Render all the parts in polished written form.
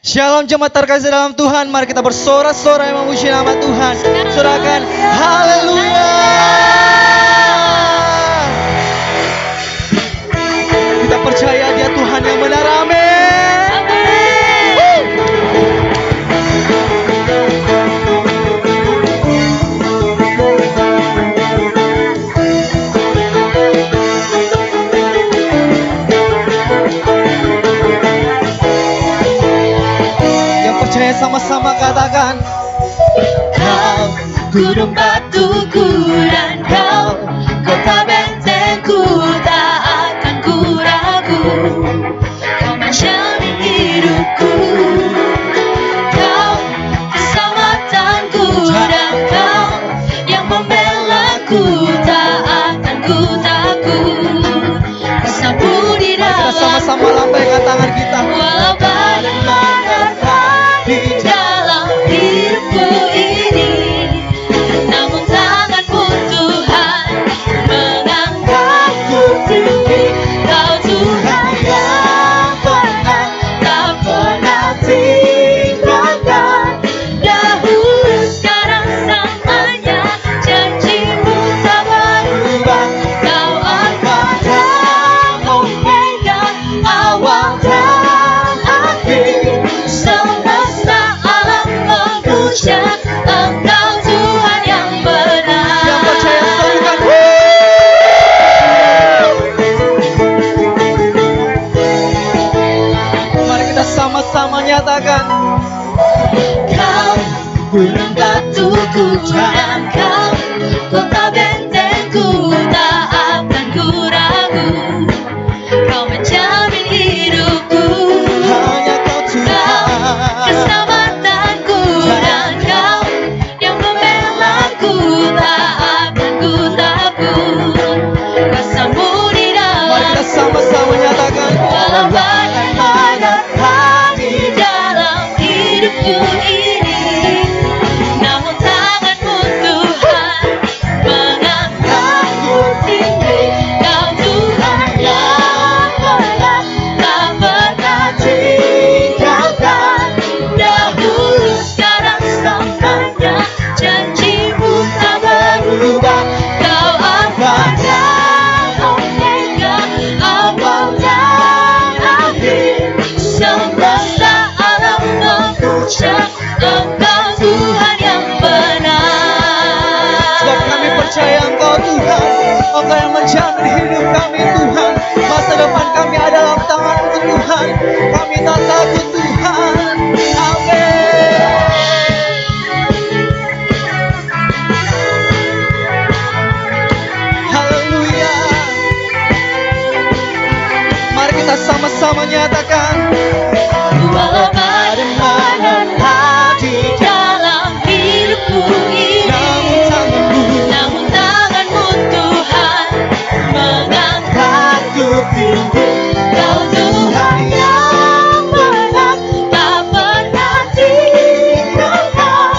Shalom jemaat terkasih dalam Tuhan. Mari kita bersorak-sorai memuji nama Tuhan. Sorakan haleluya. Kita percaya Dia Tuhan yang benar. Amin. Percaya sama-sama katakan, Kau gunung batuku dan kau kota bentengku, tak akan ku ragu. Kau menjamin hidupku, kau keselamatanku dan kau yang membelaku, tak akan ku takut. Bersambut di kita dalam sama-sama lambaikan tangan kita. walau badai menerpa di dalam hidupku ini, namun tanganmu Tuhan mengangkatku tinggi. Kau Tuhan yang pernah, tak pernah tinggalkan. Dahulu sekarang selamanya, janjimu tak berubah. Kau Alfa dan Omega, awal dan akhir. Semesta alam memuja Engkau Tuhan yang benar. Yang percaya serukan. Mari kita sama-sama nyatakan, Kau gunung batuku dan kau kota bentengku, tak akan ku ragu. Kau menjamin hidupku, hanya Kau kau Tuhan. keselamatanku dan kau yang membelaku, tak akan ku takut. Kuasamu di Mari kita dalam sama-sama nyatakan, walau badai menerpa di dalam hidupku ini, namun tanganmu Tuhan mengangkatku tinggi. Kau Tuhan yang pernah, tak pernah tinggalkan. Dahulu sekarang selamanya, janjimu tak berubah. Kau Alfa dan Omega, awal dan akhir. Semesta alam memuja Engkau Tuhan yang benar. sebab kami percaya Engkau Tuhan. Engkau yang menjamin hidup kami Tuhan. Masa depan kami ada dalam tangan-Mu Tuhan. Kami tak takut Tuhan. Amin. Haleluya. Mari kita sama-sama nyatakan, Walau badai menerpa di dalam hidupku ini, namun tanganmu Tuhan mengangkatku tinggi. Kau Tuhan yang benar, tak pernah tinggalkan.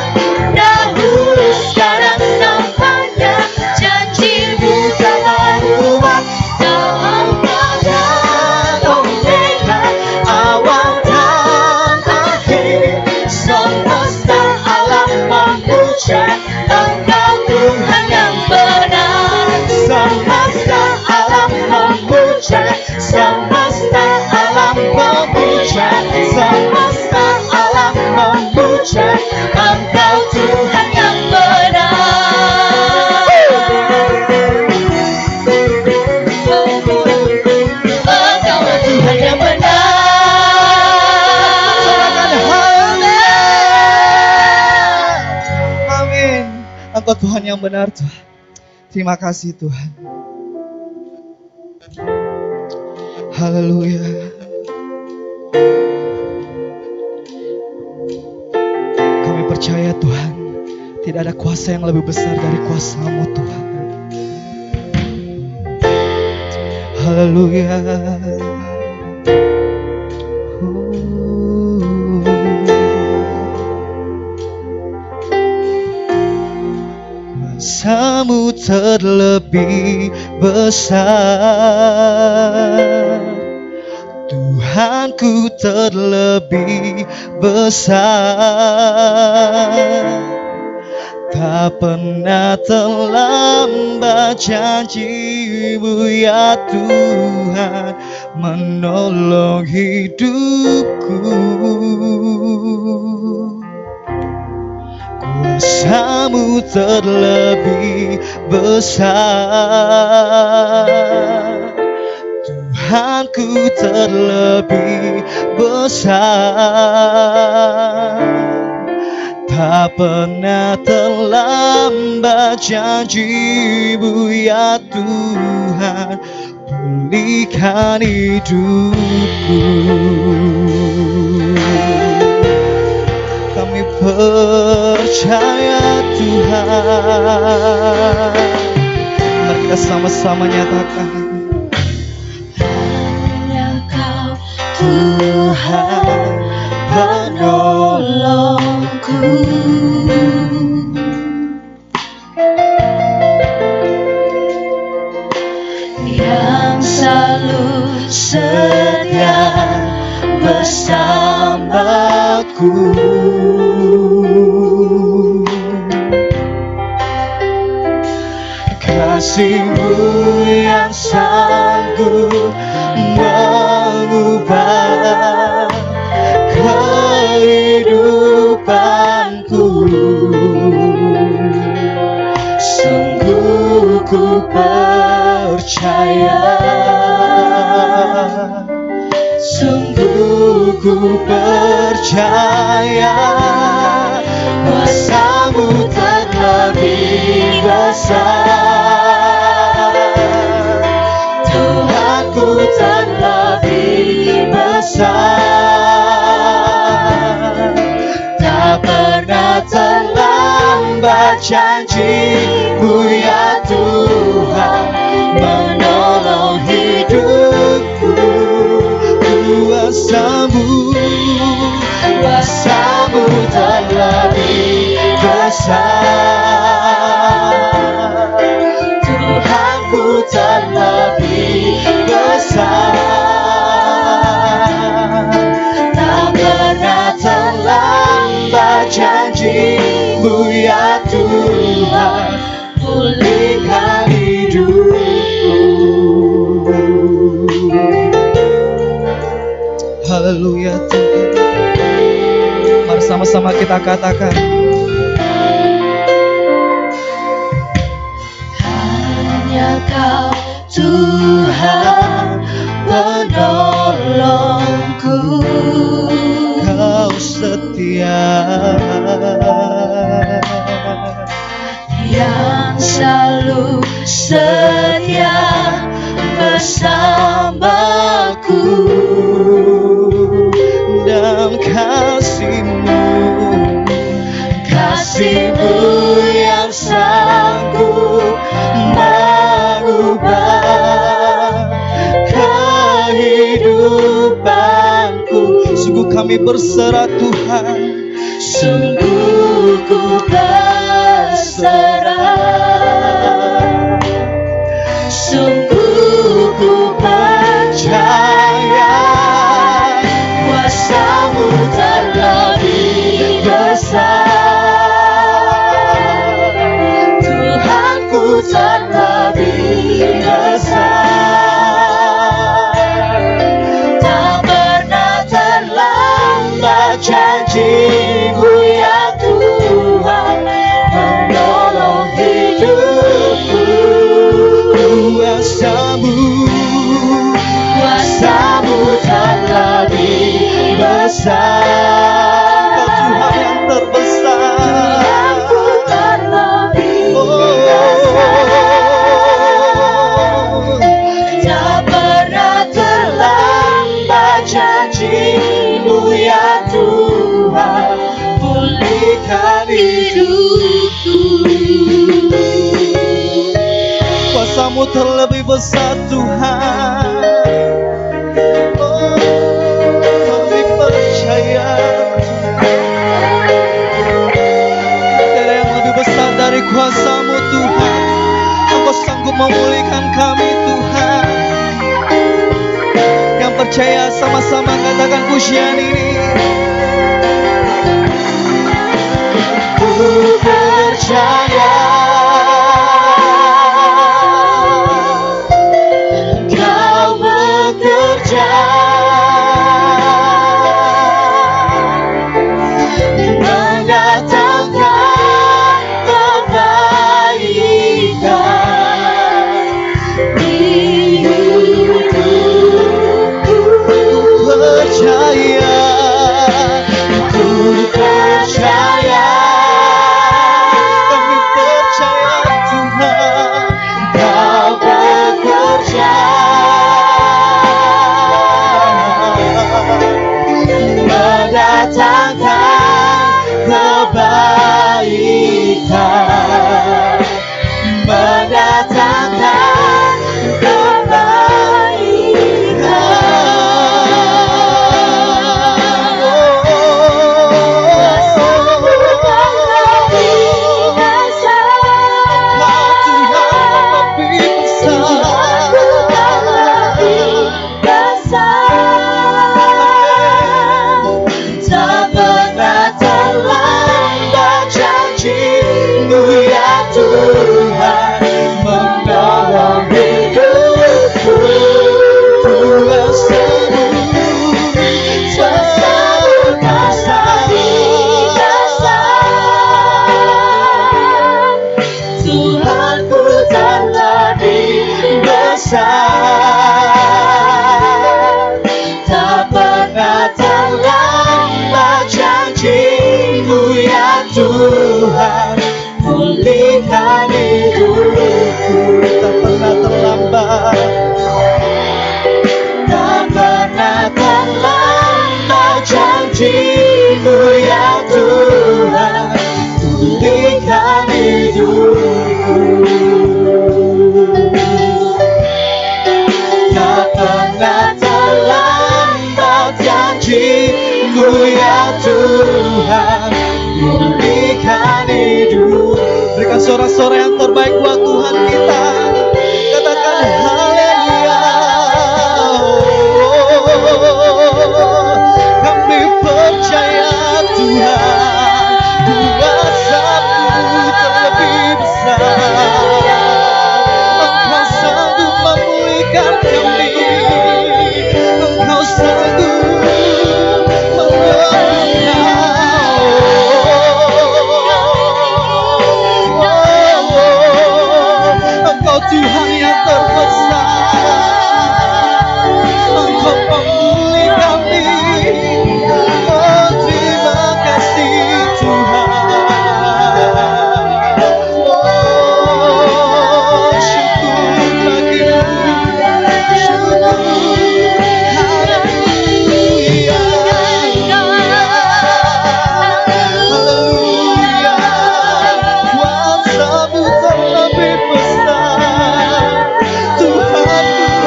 Dahulu sekarang selamanya, janjimu tak berubah. Kau Alfa dan Omega, awal dan akhir. Semesta alam memuja Engkau Tuhan yang benar. Semesta alam memuja, semesta alam memuja, semesta alam memuja Engkau Tuhan yang benar. Engkau Tuhan yang benar. amin. Engkau Tuhan yang benar Tuhan. Terima kasih Tuhan. Haleluya. Kami percaya Tuhan, tidak ada kuasa yang lebih besar dari kuasa-Mu Tuhan. Haleluya. Kuasa-Mu terlebih besar, Tuhan. Tuhanku terlebih besar. Tak pernah terlambat janji-Mu ya Tuhan menolong hidupku. Kuasa-Mu terlebih besar. Tuhanku terlebih besar. Tak pernah terlambat janji-Mu ya Tuhan pulihkan hidupku. Kami percaya Tuhan. Mari kita sama-sama nyatakan. Hanya Kau Tuhan penolongku, yang selalu setia bersamaku. Kasih-Mu yang sanggup mengubah kehidupanku. Sungguh ku percaya, sungguh ku percaya, kuasa-Mu terlebih besar. Tuhanku terlebih besar. Tak pernah terlambat janji-Mu ya Tuhan menolong hidupku. Kuasa-Mu terlebih besar. Tuhanku terlebih besar. Tak pernah terlambat janji-Mu ya Tuhan pulihkan hidupku. Haleluya Tuhan. Mari sama-sama kita katakan. Hanya Kau Tuhan penolongku, Kau setia, yang selalu setia bersamaku. dan kasih-Mu, kasih-Mu yang sanggup mengubah kehidupanku. Sungguh kami berserah Tuhan, Sungguh ku berserah, sungguh ku percaya, kuasa-Mu terlebih besar. Tuhanku terlebih besar. Tak pernah terlambat janji-Mu ya Tuhan menolong hidupku. Kuasa-Mu terlebih besar. Kau Tuhan yang terbesar. Tuhanku terlebih besar. Tak pernah terlambat janji-Mu ya Tuhan pulihkan hidupku. Kuasa-Mu terlebih besar Tuhan. Oh, kami percaya tiada yang lebih besar dari kuasa-Mu Tuhan. Engkau sanggup memulihkan kami Tuhan. Yang yang percaya sama-sama katakan pujian ini. Ku percaya Kau bekerja mendatangkan kebaikan di hidupku. Percaya, Ku percaya kami percaya Tuhan. Kau bekerja mendatangkan kebaikan, mendatangkan tak pernah terlambat janji-Mu ya Tuhan menolong hidupku. Tuhan sanggup Tuhan ku terlebih besar, tak pernah terlambat janji-Mu ya Tuhan pulihkan hidupku. Tak pernah terlambat. Tak pernah terlambat janji-Mu ya Tuhan pulihkan hidupku. Tak pernah terlambat janji-Mu ya Tuhan pulihkan hidupku. Berikan sorak-sorai yang terbaik buat Tuhan kita. Katakan haleluya. Kami percaya Tuhan, kuasa-Mu terlebih besar. Engkau sanggup memulihkan kami. Engkau sanggup Engkau Tuhan yang terbesar, Engkau pemulih kami. Oh, terima kasih Tuhan. Oh, syukur bagimu, syukur. Haleluya, haleluya. Kuasa-Mu terlebih besar, Tuhanku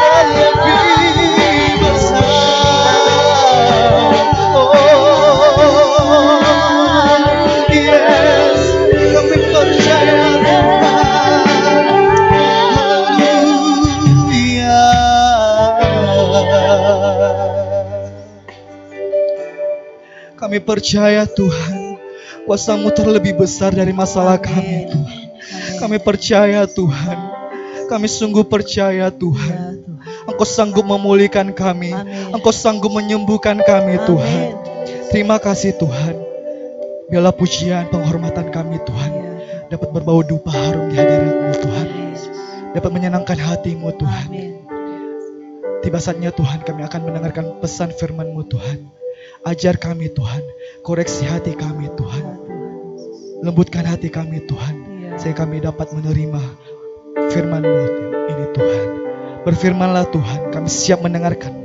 terlebih besar. Oh, yes, kami percaya Tuhan. Haleluya. Kami percaya Tuhan, kuasa-Mu terlebih besar dari masalah kami Tuhan. Kami percaya Tuhan, kami sungguh percaya Tuhan. Engkau sanggup memulihkan kami, Engkau sanggup menyembuhkan kami Tuhan. Terima kasih Tuhan. Biarlah pujian penghormatan kami Tuhan dapat berbau dupa harum di hadirat-Mu Tuhan, dapat menyenangkan hati-Mu Tuhan. Tiba saatnya Tuhan kami akan mendengarkan pesan firman-Mu Tuhan. Ajar kami Tuhan, koreksi hati kami Tuhan, lembutkan hati kami Tuhan, sehingga kami dapat menerima firman-Mu ini Tuhan. Berfirmanlah Tuhan, kami siap mendengarkan.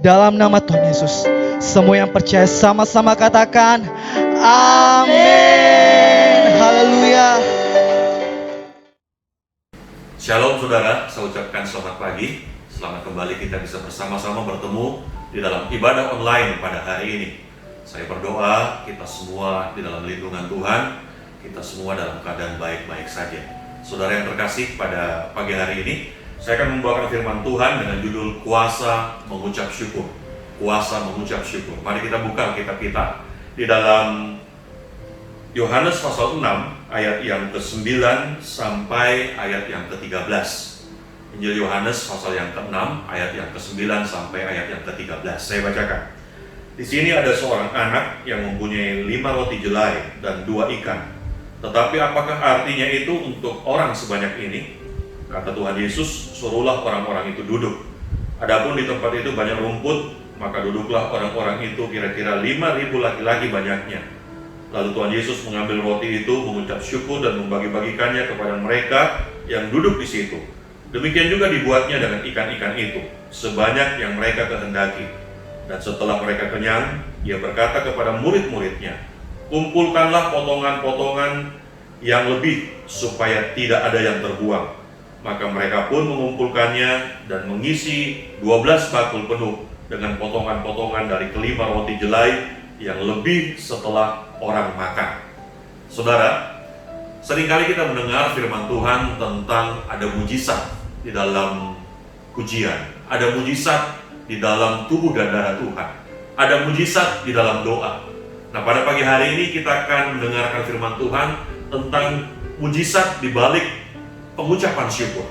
Dalam nama Tuhan Yesus, semua yang percaya sama-sama katakan amin. Haleluya. Shalom saudara, saya ucapkan selamat pagi. Selamat kembali kita bisa bersama-sama bertemu di dalam ibadah online pada hari ini. Saya berdoa kita semua di dalam lindungan Tuhan, kita semua dalam keadaan baik-baik saja. Saudara yang terkasih, pada pagi hari ini Saya akan membawakan firman Tuhan dengan judul Kuasa Mengucap Syukur. Kuasa Mengucap Syukur. Mari kita buka kitab kita di dalam Yohanes pasal 6 ayat yang ke-9 sampai ayat yang ke-13. Injil Yohanes pasal yang ke-6 ayat yang ke-9 sampai ayat yang ke-13. Saya bacakan. Di sini ada seorang anak yang mempunyai 5 roti jelai dan 2 ikan. Tetapi apakah artinya itu untuk orang sebanyak ini? Kata Tuhan Yesus, suruhlah orang-orang itu duduk. Adapun di tempat itu banyak rumput, maka duduklah orang-orang itu kira-kira 5.000 laki-laki banyaknya. Lalu Tuhan Yesus mengambil roti itu, mengucap syukur dan membagi-bagikannya kepada mereka yang duduk di situ. Demikian juga dibuatnya dengan ikan-ikan itu, sebanyak yang mereka kehendaki. Dan setelah mereka kenyang, Dia berkata kepada murid-muridnya, kumpulkanlah potongan-potongan yang lebih, supaya tidak ada yang terbuang. Maka mereka pun mengumpulkannya dan mengisi 12 bakul penuh dengan potongan-potongan dari kelima roti jelai yang lebih setelah orang makan. Saudara, seringkali kita mendengar firman Tuhan tentang ada mujizat di dalam pujian, ada mujizat di dalam tubuh dan darah Tuhan, ada mujizat di dalam doa. Nah, pada pagi hari ini kita akan mendengarkan firman Tuhan tentang mujizat di balik pengucapan syukur.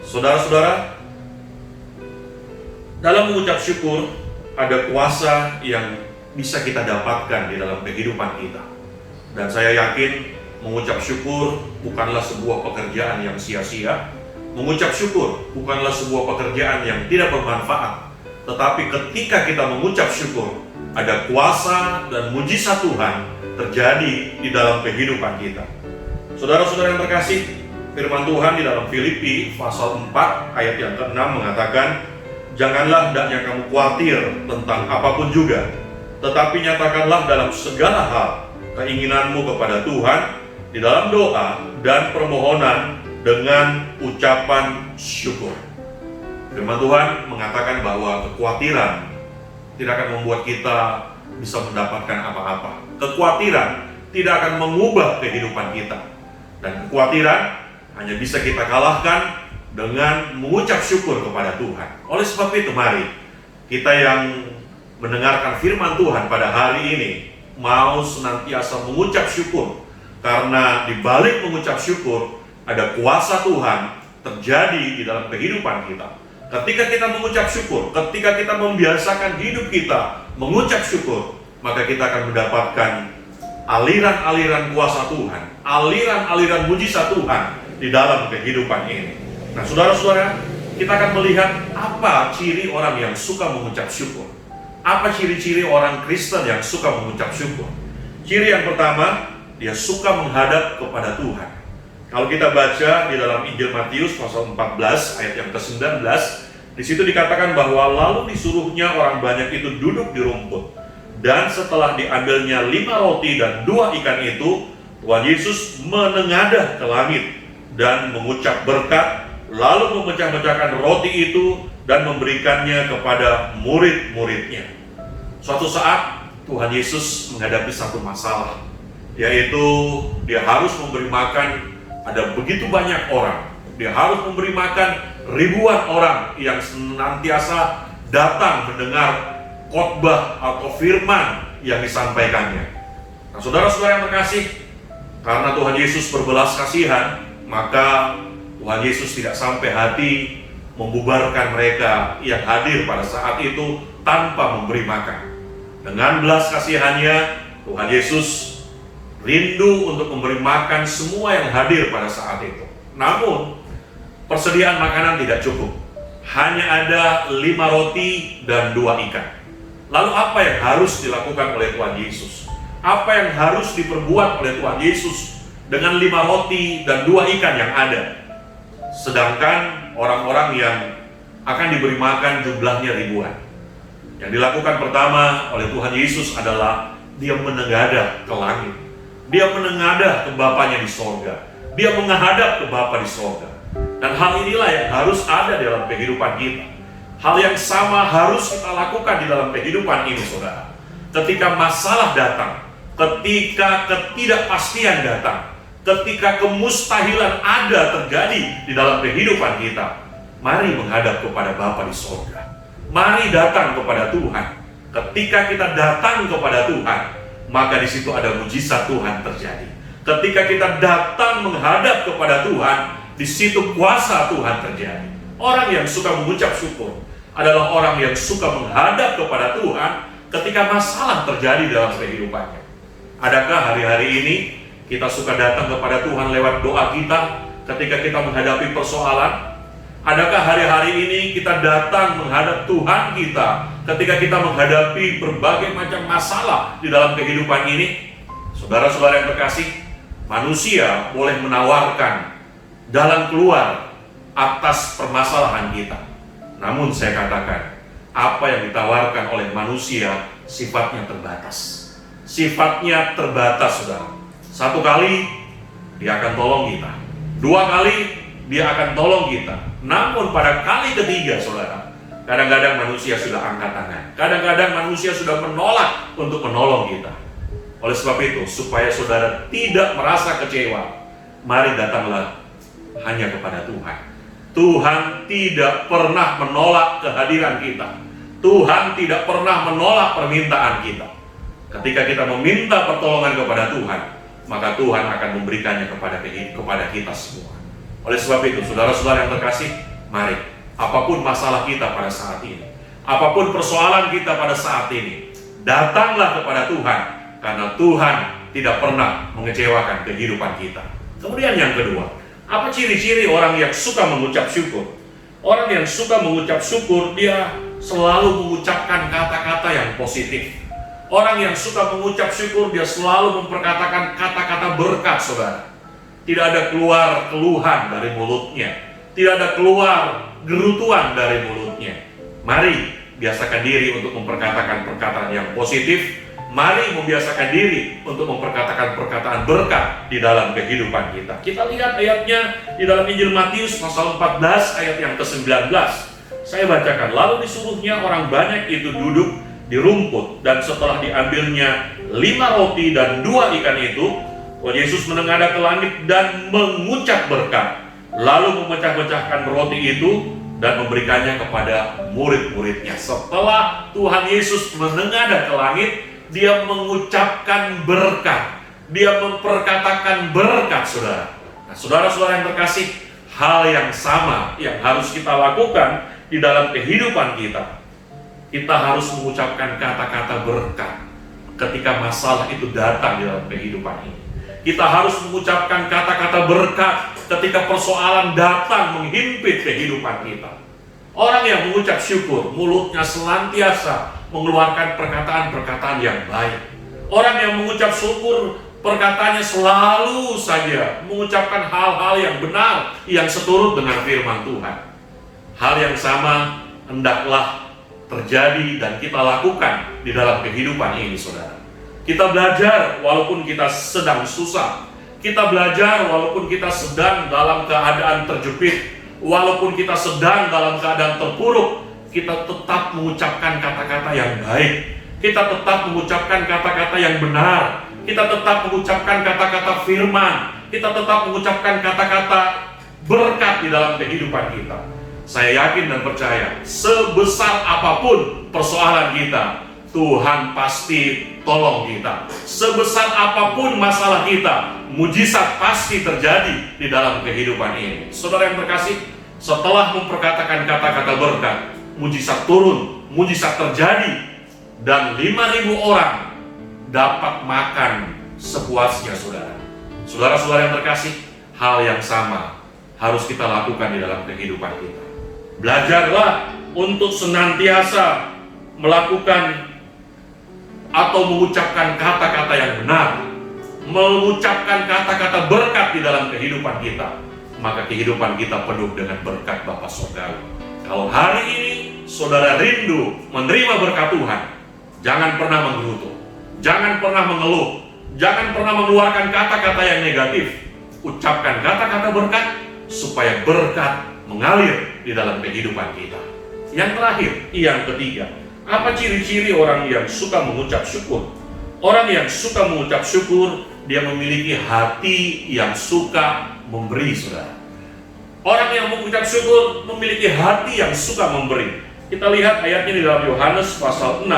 Saudara-saudara, dalam mengucap syukur ada kuasa yang bisa kita dapatkan di dalam kehidupan kita. Dan saya yakin mengucap syukur bukanlah sebuah pekerjaan yang sia-sia. Mengucap syukur bukanlah sebuah pekerjaan yang tidak bermanfaat. Tetapi ketika kita mengucap syukur, ada kuasa dan mujizat Tuhan terjadi di dalam kehidupan kita. Saudara-saudara yang terkasih, firman Tuhan di dalam Filipi pasal 4 ayat yang ke-6 mengatakan, janganlah hendaknya kamu khawatir tentang apapun juga, tetapi nyatakanlah dalam segala hal keinginanmu kepada Tuhan di dalam doa dan permohonan dengan ucapan syukur. Firman Tuhan mengatakan bahwa kekhawatiran tidak akan membuat kita bisa mendapatkan apa-apa. Kekhawatiran tidak akan mengubah kehidupan kita. Dan kekhawatiran hanya bisa kita kalahkan dengan mengucap syukur kepada Tuhan. Oleh sebab itu, mari kita yang mendengarkan firman Tuhan pada hari ini mau senantiasa mengucap syukur, karena di balik mengucap syukur ada kuasa Tuhan terjadi di dalam kehidupan kita. Ketika kita mengucap syukur, ketika kita membiasakan hidup kita mengucap syukur, maka kita akan mendapatkan aliran-aliran kuasa Tuhan, aliran-aliran mujizat Tuhan di dalam kehidupan ini. Nah, saudara-saudara, kita akan melihat apa ciri orang yang suka mengucap syukur. Apa ciri-ciri orang Kristen yang suka mengucap syukur? Ciri yang pertama, dia suka menghadap kepada Tuhan. Kalau kita baca di dalam Injil Matius pasal 14 ayat yang ke-19, di situ dikatakan bahwa lalu disuruhnya orang banyak itu duduk di rumput. Dan setelah diambilnya 5 roti dan 2 ikan itu, Tuhan Yesus menengadah ke langit dan mengucap berkat, lalu memecah-mecahkan roti itu dan memberikannya kepada murid-muridnya. Suatu saat Tuhan Yesus menghadapi satu masalah, yaitu dia harus memberi makan ada begitu banyak orang. Dia harus memberi makan ribuan orang yang senantiasa datang mendengar khotbah atau firman yang disampaikannya. Nah, saudara-saudara yang terkasih, karena Tuhan Yesus berbelas kasihan, maka Tuhan Yesus tidak sampai hati membubarkan mereka yang hadir pada saat itu tanpa memberi makan. Dengan belas kasihannya, Tuhan Yesus rindu untuk memberi makan semua yang hadir pada saat itu. Namun, persediaan makanan tidak cukup. Hanya ada 5 roti dan 2 ikan. Lalu apa yang harus dilakukan oleh Tuhan Yesus? Apa yang harus diperbuat oleh Tuhan Yesus dengan 5 roti dan 2 ikan yang ada? Sedangkan orang-orang yang akan diberi makan jumlahnya ribuan. Yang dilakukan pertama oleh Tuhan Yesus adalah dia menengadah ke langit. Dia menengadah ke Bapanya di sorga. Dia menghadap ke Bapa di sorga. Dan hal inilah yang harus ada dalam kehidupan kita. Hal yang sama harus kita lakukan di dalam kehidupan ini, saudara. Ketika masalah datang, ketika ketidakpastian datang, ketika kemustahilan ada terjadi di dalam kehidupan kita, Mari menghadap kepada Bapa di sorga. Mari datang kepada Tuhan. Ketika kita datang kepada Tuhan, maka di situ ada mujizat Tuhan terjadi. Ketika kita datang menghadap kepada Tuhan, di situ kuasa Tuhan terjadi. Orang yang suka mengucap syukur adalah orang yang suka menghadap kepada Tuhan ketika masalah terjadi dalam kehidupannya. Adakah hari-hari ini kita suka datang kepada Tuhan lewat doa kita ketika kita menghadapi persoalan? Adakah hari-hari ini kita datang menghadap Tuhan kita ketika kita menghadapi berbagai macam masalah di dalam kehidupan ini? Saudara-saudara yang terkasih, manusia boleh menawarkan jalan keluar atas permasalahan kita. Namun saya katakan, apa yang ditawarkan oleh manusia sifatnya terbatas. Sifatnya terbatas, saudara. Satu kali dia akan tolong kita, dua kali dia akan tolong kita. Namun pada kali ketiga, saudara, kadang-kadang manusia sudah angkat tangan. Kadang-kadang manusia sudah menolak untuk menolong kita. Oleh sebab itu, supaya saudara tidak merasa kecewa, mari datanglah hanya kepada Tuhan. Tuhan tidak pernah menolak kehadiran kita. Tuhan tidak pernah menolak permintaan kita. Ketika kita meminta pertolongan kepada Tuhan, maka Tuhan akan memberikannya kepada kita semua. Oleh sebab itu, saudara-saudara yang terkasih, mari, apapun masalah kita pada saat ini, apapun persoalan kita pada saat ini, datanglah kepada Tuhan, karena Tuhan tidak pernah mengecewakan kehidupan kita. Kemudian yang kedua, apa ciri-ciri orang yang suka mengucap syukur? Orang yang suka mengucap syukur, dia selalu mengucapkan kata-kata yang positif. Orang yang suka mengucap syukur, dia selalu memperkatakan kata-kata berkat, saudara. Tidak ada keluar keluhan dari mulutnya. Tidak ada keluar gerutuan dari mulutnya. Mari biasakan diri untuk memperkatakan perkataan yang positif. Mari membiasakan diri untuk memperkatakan perkataan berkat di dalam kehidupan kita. Kita lihat ayatnya di dalam Injil Matius pasal 14 ayat yang ke-19. Saya bacakan, lalu disuruhnya orang banyak itu duduk di rumput, dan setelah diambilnya 5 roti dan 2 ikan itu, Tuhan Yesus menengadah ke langit dan mengucap berkat, lalu memecah-mecahkan roti itu dan memberikannya kepada murid-muridnya. Setelah Tuhan Yesus menengadah ke langit, dia mengucapkan berkat, dia memperkatakan berkat, saudara. Nah, saudara-saudara yang terkasih, hal yang sama yang harus kita lakukan di dalam kehidupan kita. Kita harus mengucapkan kata-kata berkat ketika masalah itu datang di dalam kehidupan ini. Kita harus mengucapkan kata-kata berkat ketika persoalan datang menghimpit kehidupan kita. Orang yang mengucap syukur, mulutnya senantiasa mengeluarkan perkataan-perkataan yang baik. Orang yang mengucap syukur, perkataannya selalu saja mengucapkan hal-hal yang benar, yang seturut dengan firman Tuhan. Hal yang sama hendaklah terjadi dan kita lakukan di dalam kehidupan ini, saudara. Kita belajar walaupun kita sedang susah. Kita belajar walaupun kita sedang dalam keadaan terjepit. Walaupun kita sedang dalam keadaan terpuruk, kita tetap mengucapkan kata-kata yang baik. Kita tetap mengucapkan kata-kata yang benar. Kita tetap mengucapkan kata-kata firman. Kita tetap mengucapkan kata-kata berkat di dalam kehidupan kita. Saya yakin dan percaya, sebesar apapun persoalan kita, Tuhan pasti tolong kita. Sebesar apapun masalah kita, mujizat pasti terjadi di dalam kehidupan ini. Saudara yang terkasih, setelah memperkatakan kata-kata berkat, mujizat turun, mujizat terjadi, dan 5.000 orang dapat makan sepuasnya, saudara. Saudara-saudara yang terkasih, hal yang sama harus kita lakukan di dalam kehidupan kita. Belajarlah untuk senantiasa melakukan atau mengucapkan kata-kata yang benar, mengucapkan kata-kata berkat di dalam kehidupan kita, maka kehidupan kita penuh dengan berkat Bapa Surgawi. Kalau hari ini saudara rindu menerima berkat Tuhan, jangan pernah menggerutu, jangan pernah mengeluh, jangan pernah mengeluarkan kata-kata yang negatif. Ucapkan kata-kata berkat supaya berkat mengalir di dalam kehidupan kita. Yang terakhir, yang ketiga, apa ciri-ciri orang yang suka mengucap syukur? Orang yang suka mengucap syukur, dia memiliki hati yang suka memberi, saudara. Orang yang mengucap syukur memiliki hati yang suka memberi. Kita lihat ayatnya di dalam Yohanes pasal 6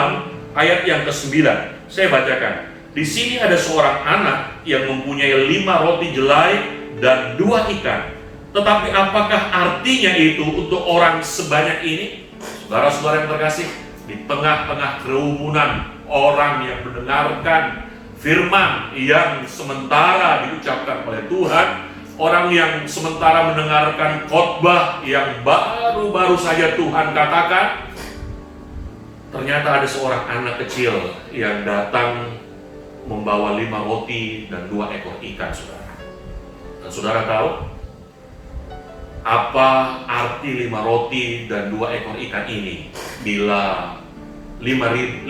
ayat yang ke-9. Saya bacakan. Di sini ada seorang anak yang mempunyai 5 roti jelai dan 2 ikan. Tetapi apakah artinya itu untuk orang sebanyak ini? Saudara-saudara yang terkasih, di tengah-tengah kerumunan orang yang mendengarkan firman yang sementara diucapkan oleh Tuhan, orang yang sementara mendengarkan khotbah yang baru-baru saja Tuhan katakan, ternyata ada seorang anak kecil yang datang membawa 5 roti dan 2 ekor ikan, saudara. Dan saudara tahu apa arti 5 roti dan 2 ekor ikan ini bila 5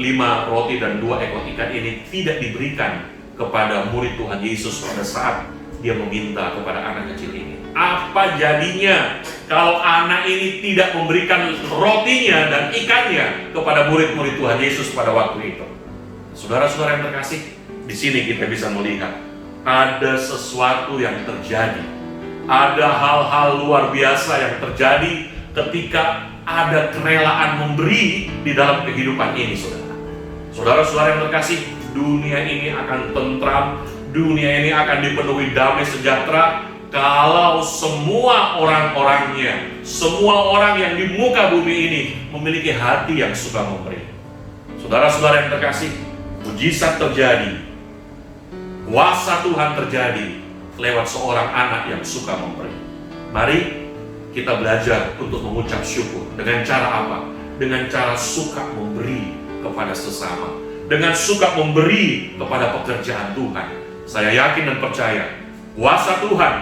roti dan 2 ekor ikan ini tidak diberikan kepada murid Tuhan Yesus pada saat dia meminta kepada anak kecil ini? Apa jadinya kalau anak ini tidak memberikan rotinya dan ikannya kepada murid-murid Tuhan Yesus pada waktu itu? Saudara-saudara yang terkasih, di sini kita bisa melihat ada sesuatu yang terjadi. Ada hal-hal luar biasa yang terjadi ketika ada kerelaan memberi di dalam kehidupan ini, saudara. Saudara-saudara yang terkasih, dunia ini akan tentram, dunia ini akan dipenuhi damai sejahtera kalau semua orang-orangnya, semua orang yang di muka bumi ini memiliki hati yang suka memberi. Saudara-saudara yang terkasih, mujizat terjadi, kuasa Tuhan terjadi lewat seorang anak yang suka memberi. Mari kita belajar untuk mengucap syukur. Dengan cara apa? Dengan cara suka memberi kepada sesama, dengan suka memberi kepada pekerjaan Tuhan. Saya yakin dan percaya kuasa Tuhan,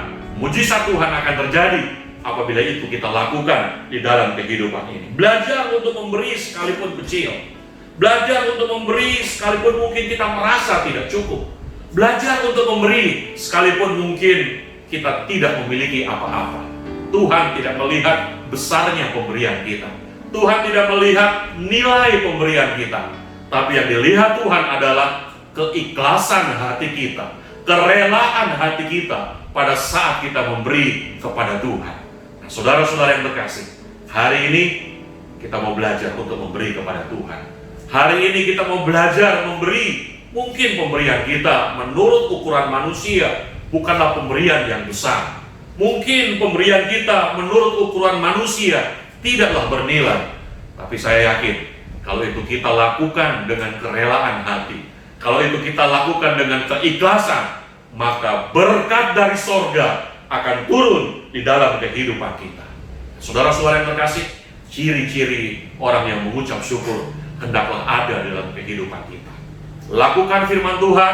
mujizat Tuhan akan terjadi apabila itu kita lakukan di dalam kehidupan ini. Belajar untuk memberi sekalipun kecil, belajar untuk memberi sekalipun mungkin kita merasa tidak cukup, belajar untuk memberi sekalipun mungkin kita tidak memiliki apa-apa. Tuhan tidak melihat besarnya pemberian kita, Tuhan tidak melihat nilai pemberian kita, tapi yang dilihat Tuhan adalah keikhlasan hati kita, kerelaan hati kita pada saat kita memberi kepada Tuhan. Nah, saudara-saudara yang terkasih, hari ini kita mau belajar untuk memberi kepada Tuhan. Hari ini kita mau belajar memberi. Mungkin pemberian kita menurut ukuran manusia bukanlah pemberian yang besar. Mungkin pemberian kita menurut ukuran manusia tidaklah bernilai. Tapi saya yakin kalau itu kita lakukan dengan kerelaan hati, kalau itu kita lakukan dengan keikhlasan, maka berkat dari sorga akan turun di dalam kehidupan kita. Saudara-saudara yang terkasih, ciri-ciri orang yang mengucap syukur hendaklah ada dalam kehidupan kita. Lakukan firman Tuhan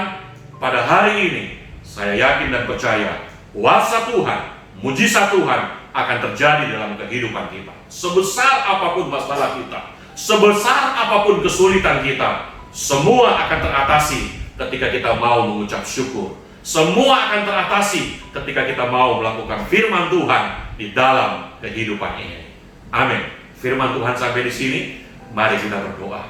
pada hari ini. Saya yakin dan percaya kuasa Tuhan, mujizat Tuhan akan terjadi dalam kehidupan kita. Sebesar apapun masalah kita, sebesar apapun kesulitan kita, semua akan teratasi ketika kita mau mengucap syukur. Semua akan teratasi ketika kita mau melakukan firman Tuhan di dalam kehidupan ini. Amin. Firman Tuhan sampai di sini, mari kita berdoa.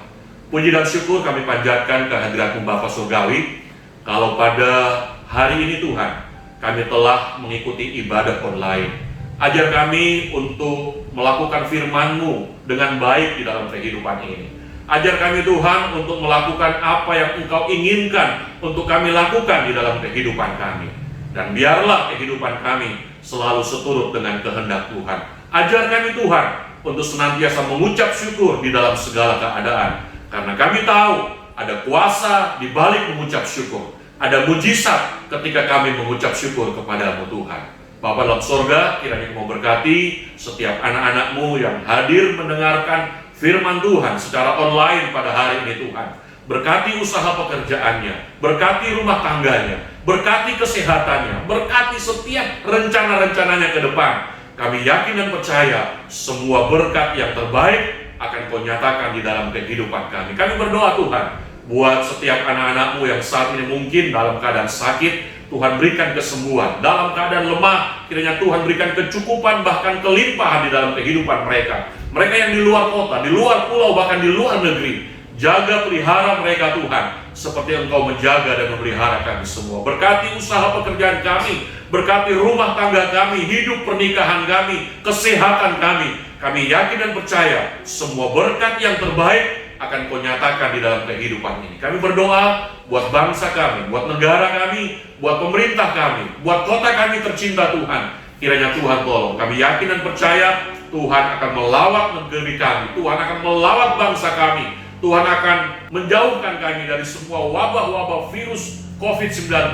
Puji dan syukur kami panjatkan kehadirat-Mu Bapa Surgawi. Kalau pada hari ini Tuhan, kami telah mengikuti ibadah online. Ajar kami untuk melakukan firman-Mu dengan baik di dalam kehidupan ini. Ajar kami Tuhan untuk melakukan apa yang Engkau inginkan untuk kami lakukan di dalam kehidupan kami. Dan biarlah kehidupan kami selalu seturut dengan kehendak Tuhan. Ajar kami Tuhan untuk senantiasa mengucap syukur di dalam segala keadaan. Karena kami tahu ada kuasa di balik mengucap syukur. Ada mujizat ketika kami mengucap syukur kepada-Mu Tuhan. Bapa dalam sorga, kiranya Kau memberkati setiap anak-anak-Mu yang hadir mendengarkan firman Tuhan secara online pada hari ini Tuhan. Berkati usaha pekerjaannya, berkati rumah tangganya, berkati kesehatannya, berkati setiap rencana-rencananya ke depan. Kami yakin dan percaya semua berkat yang terbaik akan Kau nyatakan di dalam kehidupan kami. Kami berdoa Tuhan, buat setiap anak-anak-Mu yang saat ini mungkin dalam keadaan sakit, Tuhan berikan kesembuhan. Dalam keadaan lemah, kiranya Tuhan berikan kecukupan bahkan kelimpahan di dalam kehidupan mereka. Mereka yang di luar kota, di luar pulau, bahkan di luar negeri, jaga pelihara mereka Tuhan, seperti Engkau menjaga dan memelihara kami semua. Berkati usaha pekerjaan kami, berkati rumah tangga kami, hidup pernikahan kami, kesehatan kami. Kami yakin dan percaya semua berkat yang terbaik akan Kau nyatakan di dalam kehidupan ini. Kami berdoa buat bangsa kami, buat negara kami, buat pemerintah kami, buat kota kami tercinta Tuhan. Kiranya Tuhan tolong. Kami yakin dan percaya Tuhan akan melawat negeri kami, Tuhan akan melawat bangsa kami, Tuhan akan menjauhkan kami dari semua wabah-wabah virus COVID-19.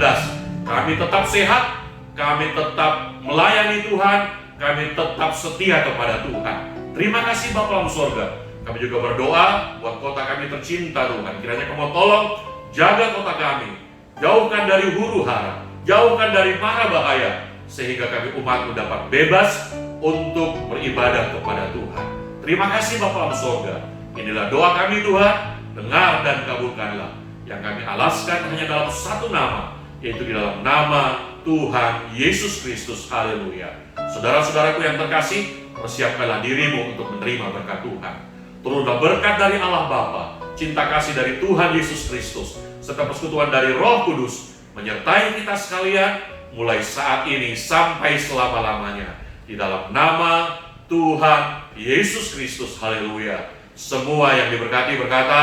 Kami tetap sehat, kami tetap melayani Tuhan, kami tetap setia kepada Tuhan. Terima kasih Bapa dalam surga. Kami juga berdoa buat kota kami tercinta Tuhan. Kiranya Kamu tolong jaga kota kami, jauhkan dari huru hara, jauhkan dari mara bahaya, sehingga kami umat-Mu dapat bebas untuk beribadah kepada Tuhan. Terima kasih Bapa dalam surga. Inilah doa kami Tuhan, dengar dan kabulkanlah. Yang kami alaskan hanya dalam satu nama, yaitu di dalam nama Tuhan Yesus Kristus. Haleluya. Saudara-saudaraku yang terkasih, persiapkanlah dirimu untuk menerima berkat Tuhan. Turunlah berkat dari Allah Bapa, cinta kasih dari Tuhan Yesus Kristus, serta persekutuan dari Roh Kudus menyertai kita sekalian mulai saat ini sampai selama-lamanya. Di dalam nama Tuhan Yesus Kristus. Haleluya. Semua yang diberkati berkata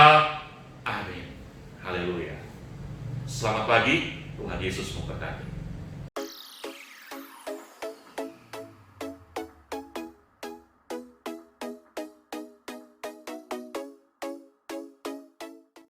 amin. Haleluya. Selamat pagi, Tuhan Yesus memberkati.